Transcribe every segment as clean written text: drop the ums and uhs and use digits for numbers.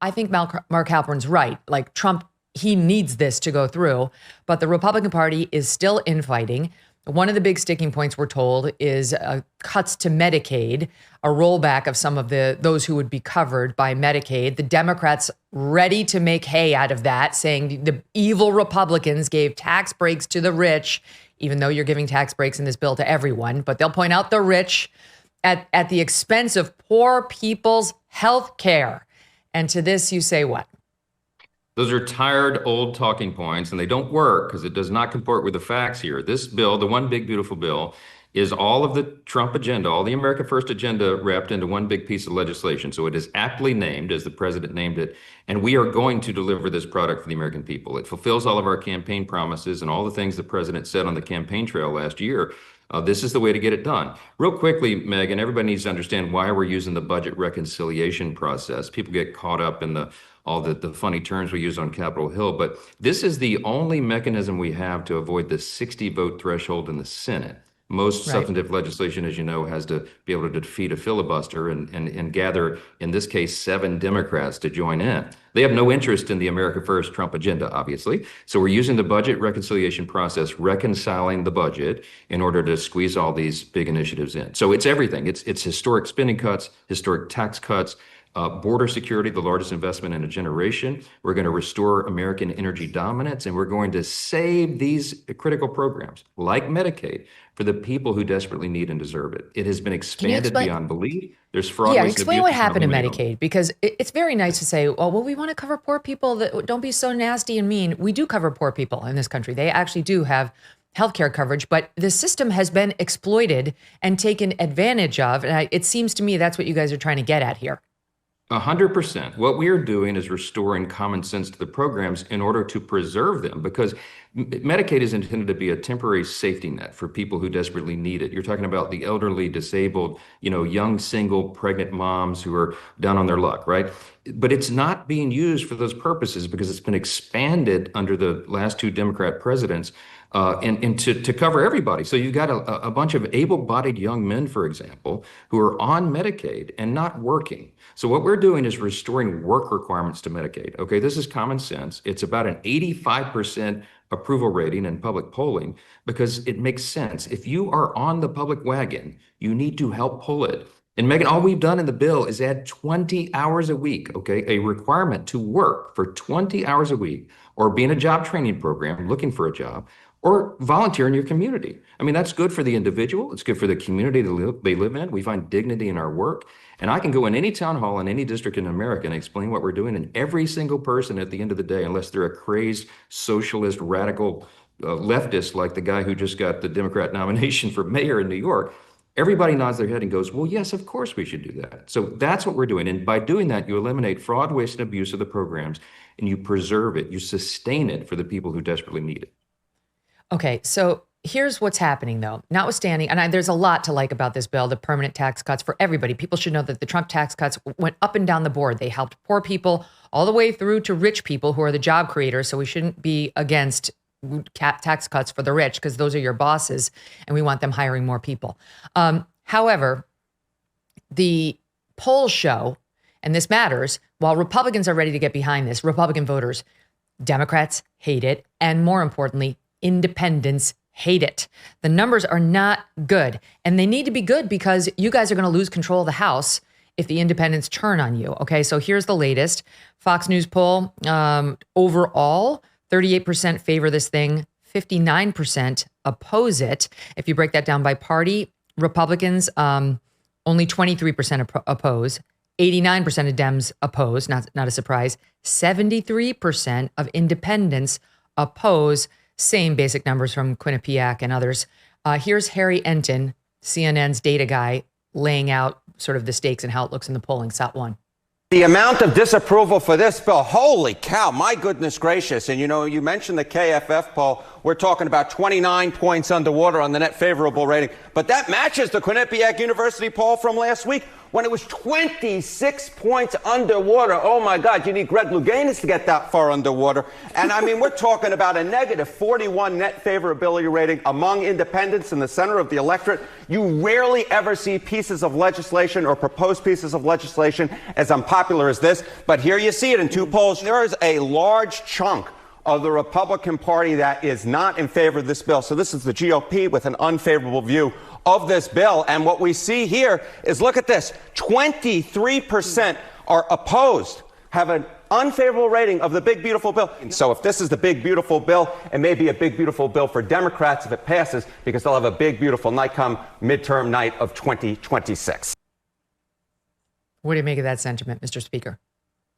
I think Mark Halpern's right. Like Trump, he needs this to go through, but the Republican Party is still infighting. One of the big sticking points, we're told, is cuts to Medicaid, a rollback of some of those who would be covered by Medicaid. The Democrats ready to make hay out of that, saying the evil Republicans gave tax breaks to the rich, even though you're giving tax breaks in this bill to everyone. But they'll point out the rich at the expense of poor people's health care. And to this, you say what? Those are tired, old talking points, and they don't work because it does not comport with the facts here. This bill, the one big, beautiful bill, is all of the Trump agenda, all the America First agenda wrapped into one big piece of legislation. So it is aptly named, as the president named it, and we are going to deliver this product for the American people. It fulfills all of our campaign promises and all the things the president said on the campaign trail last year. This is the way to get it done. Real quickly, Megyn, everybody needs to understand why we're using the budget reconciliation process. People get caught up in all the funny terms we use on Capitol Hill, but this is the only mechanism we have to avoid the 60 vote threshold in the Senate. Most substantive legislation, as you know, has to be able to defeat a filibuster and gather, in this case, 7 Democrats to join in. They have no interest in the America First Trump agenda, obviously. So we're using the budget reconciliation process, reconciling the budget in order to squeeze all these big initiatives in. So it's everything. It's historic spending cuts, historic tax cuts, border security, the largest investment in a generation. We're going to restore American energy dominance, and we're going to save these critical programs like Medicaid for the people who desperately need and deserve it. It has been expanded beyond belief. There's fraud. Yeah, explain what happened to Medicaid, because it's very nice to say, well, we want to cover poor people. That don't be so nasty and mean. We do cover poor people in this country. They actually do have healthcare coverage, but the system has been exploited and taken advantage of. And it seems to me that's what you guys are trying to get at here. 100%. What we are doing is restoring common sense to the programs in order to preserve them, because Medicaid is intended to be a temporary safety net for people who desperately need it. You're talking about the elderly, disabled, young, single, pregnant moms who are down on their luck, right? But it's not being used for those purposes because it's been expanded under the last 2 Democrat presidents and to cover everybody. So you've got a bunch of able-bodied young men, for example, who are on Medicaid and not working. So what we're doing is restoring work requirements to Medicaid. Okay, this is common sense. It's about an 85% approval rating in public polling because it makes sense. If you are on the public wagon, you need to help pull it. And Megyn, all we've done in the bill is add 20 hours a week, okay, a requirement to work for 20 hours a week or be in a job training program looking for a job, or volunteer in your community. I mean, that's good for the individual. It's good for the community they live in. We find dignity in our work. And I can go in any town hall in any district in America and explain what we're doing. And every single person at the end of the day, unless they're a crazed socialist, radical leftist, like the guy who just got the Democrat nomination for mayor in New York, everybody nods their head and goes, well, yes, of course we should do that. So that's what we're doing. And by doing that, you eliminate fraud, waste, and abuse of the programs, and you preserve it. You sustain it for the people who desperately need it. Okay, so here's what's happening, though. Notwithstanding, and there's a lot to like about this bill, the permanent tax cuts for everybody. People should know that the Trump tax cuts went up and down the board. They helped poor people all the way through to rich people who are the job creators. So we shouldn't be against tax cuts for the rich because those are your bosses and we want them hiring more people. However, the polls show, and this matters, while Republicans are ready to get behind this, Republican voters, Democrats hate it. And more importantly, independents hate it. The numbers are not good, and they need to be good because you guys are going to lose control of the House if the independents turn on you. Okay, so here's the latest Fox News poll. Overall, 38% favor this thing, 59% oppose it. If you break that down by party, Republicans, only 23% oppose. 89% of Dems oppose, not a surprise. 73% of independents oppose. Same basic numbers from Quinnipiac and others. Here's Harry Enton, CNN's data guy, laying out sort of the stakes and how it looks in the polling. SOT 1. The amount of disapproval for this bill, holy cow, my goodness gracious. And you mentioned the KFF poll. We're talking about 29 points underwater on the net favorable rating. But that matches the Quinnipiac University poll from last week. when it was 26 points underwater. Oh my God, you need Greg Louganis to get that far underwater. And I mean, we're talking about a negative 41 net favorability rating among independents in the center of the electorate. You rarely ever see pieces of legislation or proposed pieces of legislation as unpopular as this. But here you see it in 2 polls. There is a large chunk of the Republican Party that is not in favor of this bill. So this is the GOP with an unfavorable view of this bill. And what we see here is, look at this, 23% are opposed, have an unfavorable rating of the big, beautiful bill. And so if this is the big, beautiful bill, it may be a big, beautiful bill for Democrats if it passes, because they'll have a big, beautiful night come midterm night of 2026. What do you make of that sentiment, Mr. Speaker?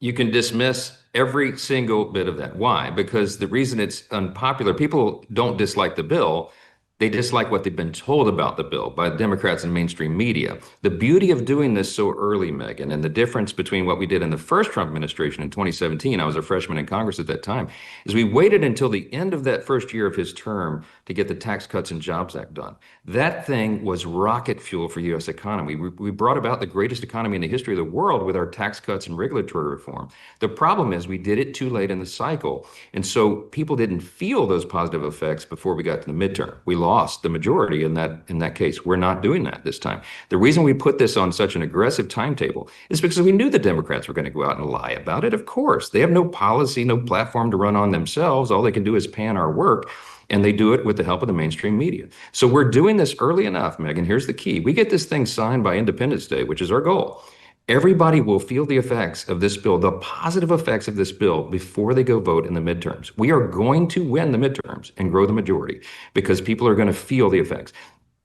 You can dismiss every single bit of that. Why? Because the reason it's unpopular, people don't dislike the bill. They dislike what they've been told about the bill by Democrats and mainstream media. The beauty of doing this so early, Megyn, and the difference between what we did in the first Trump administration in 2017, I was a freshman in Congress at that time, is we waited until the end of that first year of his term to get the Tax Cuts and Jobs Act done. That thing was rocket fuel for the U.S. economy. We brought about the greatest economy in the history of the world with our tax cuts and regulatory reform. The problem is we did it too late in the cycle. And so people didn't feel those positive effects before we got to the midterm. We lost the majority in that case. We're not doing that this time. The reason we put this on such an aggressive timetable is because we knew the Democrats were going to go out and lie about it. Of course, they have no policy, no platform to run on themselves. All they can do is pan our work. And they do it with the help of the mainstream media. So we're doing this early enough, Megyn. Here's the key. We get this thing signed by Independence Day, which is our goal. Everybody will feel the effects of this bill, the positive effects of this bill, before they go vote in the midterms. We are going to win the midterms and grow the majority because people are going to feel the effects.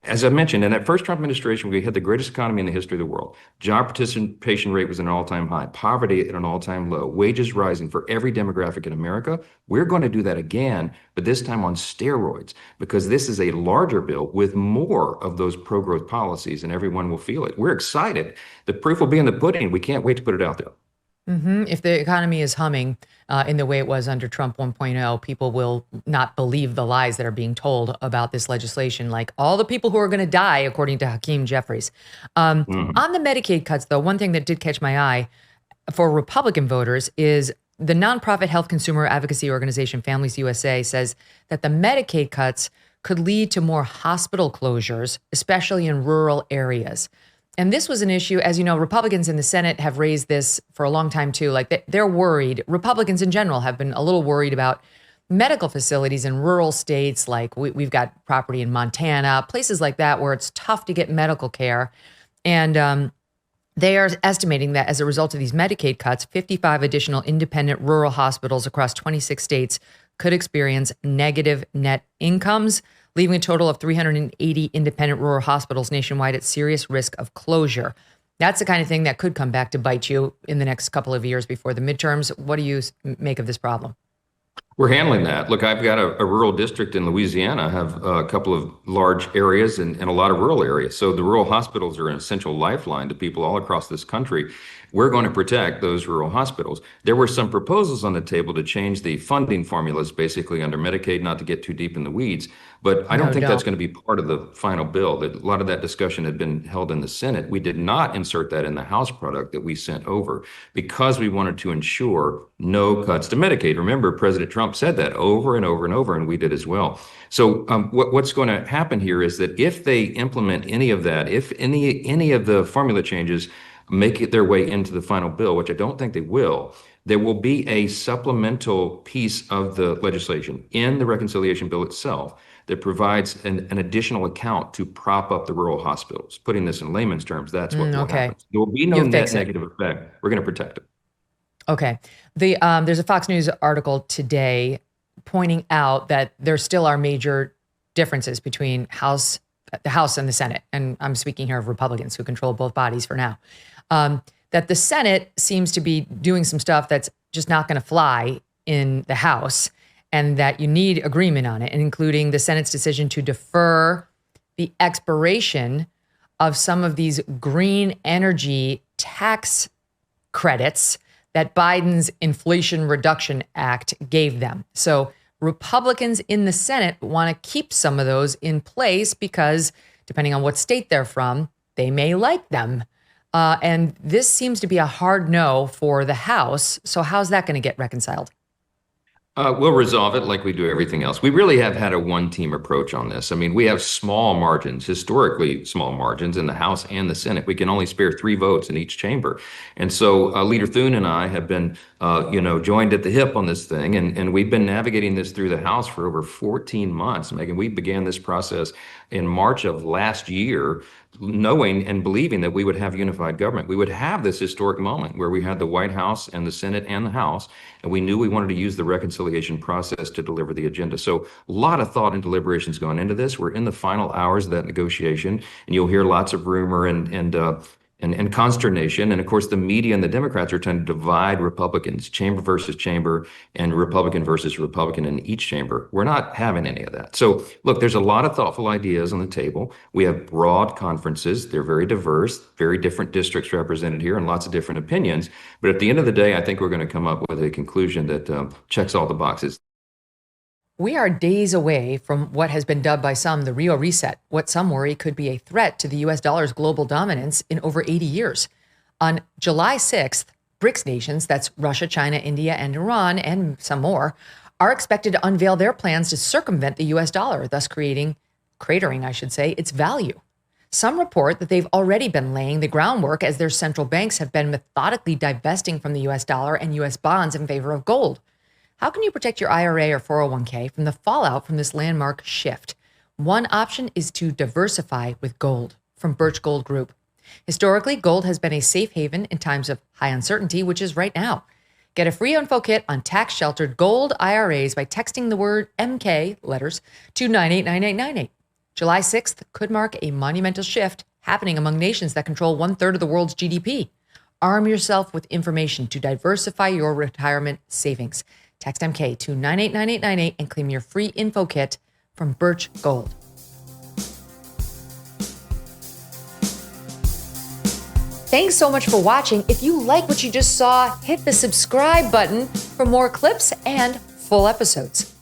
As I mentioned, in that first Trump administration, we had the greatest economy in the history of the world. Job participation rate was at an all-time high, poverty at an all-time low, wages rising for every demographic in America. We're going to do that again, but this time on steroids, because this is a larger bill with more of those pro-growth policies, and everyone will feel it. We're excited. The proof will be in the pudding. We can't wait to put it out there. If the economy is humming in the way it was under Trump 1.0, people will not believe the lies that are being told about this legislation, like all the people who are going to die, according to Hakeem Jeffries. On the Medicaid cuts, though, one thing that did catch my eye for Republican voters is the nonprofit health consumer advocacy organization Families USA says that the Medicaid cuts could lead to more hospital closures, especially in rural areas. And this was an issue, as you know, Republicans in the Senate have raised this for a long time, too. Like they're worried. Republicans in general have been a little worried about medical facilities in rural states. Like we've got property in Montana, places like that where it's tough to get medical care. And they are estimating that as a result of these Medicaid cuts, 55 additional independent rural hospitals across 26 states could experience negative net incomes, leaving a total of 380 independent rural hospitals nationwide at serious risk of closure. That's the kind of thing that could come back to bite you in the next couple of years before the midterms. What do you make of this problem? We're handling that. Look, I've got a rural district in Louisiana. I have a couple of large areas and a lot of rural areas. So the rural hospitals are an essential lifeline to people all across this country. We're going to protect those rural hospitals. There were some proposals on the table to change the funding formulas, basically under Medicaid, not to get too deep in the weeds. But I don't think that's going to be part of the final bill. A lot of that discussion had been held in the Senate. We did not insert that in the House product that we sent over because we wanted to ensure no cuts to Medicaid. Remember, President Trump said that over and over and over, and we did as well. So what's going to happen here is that if they implement any of that, if any of the formula changes make it their way into the final bill, which I don't think they will, there will be a supplemental piece of the legislation in the reconciliation bill itself that provides an additional account to prop up the rural hospitals. Putting this in layman's terms, that's what will happen. There will be no net negative effect. We're going to protect it. Okay. There's a Fox News article today pointing out that there still are major differences between the House and the Senate. And I'm speaking here of Republicans who control both bodies for now. That the Senate seems to be doing some stuff that's just not going to fly in the House, and that you need agreement on it, and including the Senate's decision to defer the expiration of some of these green energy tax credits that Biden's Inflation Reduction Act gave them. So Republicans in the Senate want to keep some of those in place because depending on what state they're from, they may like them. And this seems to be a hard no for the House. So how's that going to get reconciled? We'll resolve it like we do everything else. We really have had a one-team approach on this. I mean, we have small margins, historically small margins in the House and the Senate. We can only spare 3 votes in each chamber. And so Leader Thune and I have been, joined at the hip on this thing. And we've been navigating this through the House for over 14 months. Megyn, we began this process in March of last year, knowing and believing that we would have unified government. We would have this historic moment where we had the White House and the Senate and the House, and we knew we wanted to use the reconciliation process to deliver the agenda. So a lot of thought and deliberations going into this. We're in the final hours of that negotiation, and you'll hear lots of rumor and consternation. And of course, the media and the Democrats are trying to divide Republicans, chamber versus chamber, and Republican versus Republican in each chamber. We're not having any of that. So look, there's a lot of thoughtful ideas on the table. We have broad conferences. They're very diverse, very different districts represented here, and lots of different opinions. But at the end of the day, I think we're going to come up with a conclusion that checks all the boxes. We are days away from what has been dubbed by some the Rio Reset, what some worry could be a threat to the U.S. dollar's global dominance in over 80 years. On July 6th, BRICS nations, that's Russia, China, India, and Iran, and some more, are expected to unveil their plans to circumvent the U.S. dollar, thus cratering, its value. Some report that they've already been laying the groundwork as their central banks have been methodically divesting from the U.S. dollar and U.S. bonds in favor of gold. How can you protect your IRA or 401k from the fallout from this landmark shift? One option is to diversify with gold from Birch Gold Group. Historically, gold has been a safe haven in times of high uncertainty, which is right now. Get a free info kit on tax-sheltered gold IRAs by texting the word MK letters to 989898. July 6th could mark a monumental shift happening among nations that control 1/3 of the world's GDP. Arm yourself with information to diversify your retirement savings. Text MK to 989898 and claim your free info kit from Birch Gold. Thanks so much for watching. If you like what you just saw, hit the subscribe button for more clips and full episodes.